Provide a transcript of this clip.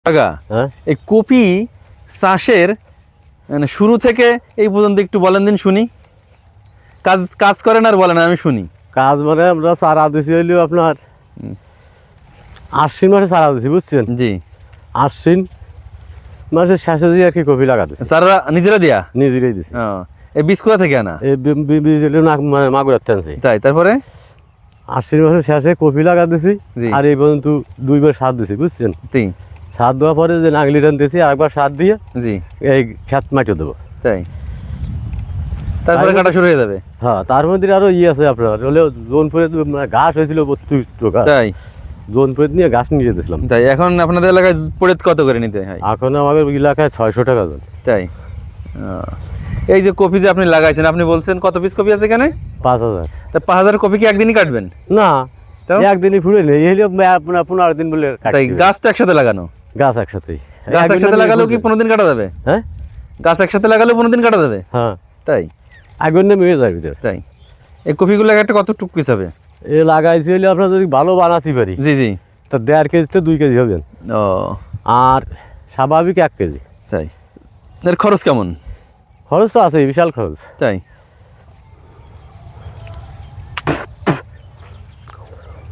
কাকা হ্যাঁ এই কপি চাষের মানে শুরু থেকে এই পর্যন্ত একটু বলেন দিন শুনি। কাজ কাজ করেন আর বলেন, আমি শুনি। কাজ মানে আমরা চারা দিছি হইলো আপনার আশ্বিন মাসে চারা দিছি বুঝছেন। জি, আশ্বিন মাসের শেষে দিয়ে আর কি কপি লাগা দিছি, স্যাররা নিজেরা দিয়া? নিজেরাই দিছি। এই বীজ কোথা থেকে আনা? এই বীজ হইলো মাগুরার টানছি। তাই? তারপরে আশ্বিন মাসের শেষে কপি লাগা দিছি, জি। আর এই পর্যন্ত 2 বার সার দিছি বুঝছেন। জি সার দেওয়ার পরে যে নাগলি টান দিয়েছি আরেকবার সার দিয়ে জি। এই খেত মাটি দেবো। তাই? তারপরে কাটা শুরু হয়ে যাবে? হ্যাঁ, তার মধ্যে আরো আছে আপনার হলে জোনপুরে ঘাস হয়েছিল 32 টাকা। তাই? জোনপুরে নিয়ে ঘাস নিয়ে দিয়েছিলাম। তাই এখন আপনাদের এলাকায় পড়েত কত করে নিতে হয়? এখন আমাদের এলাকায় 600 টাকা জন। তাই? এই যে কপি যে আপনি লাগাইছেন, আপনি বলছেন কত পিস কপি আছে এখানে? 5000। তা 5000 কপি কি একদিনই কাটবেন? না, তাও? একদিনই ফুলে নেই, এই হলো আপনার 15 দিন বলে তাই? কাটতে হবে। গাছ তো একসাথে লাগানো? গাছ একসাথেই। গাছ একসাথে লাগালেও কি 15 দিন কাটা যাবে? হ্যাঁ গাছ একসাথে লাগালেও 15 দিন কাটা যাবে? হ্যাঁ, তাই? আগুন নেমে যায় ভিতরে। তাই? এই কপিগুলো একটা কত টুক পিস হবে? এ লাগাইছি হলে আপনার যদি ভালো বানাতে পারি জি জি। তা 1.5 কেজিতে 2 কেজি হবেন, ও আর স্বাভাবিক 1 কেজি। তাই? এর খরচ কেমন? খরচ তো আছে, বিশাল খরচ। তাই?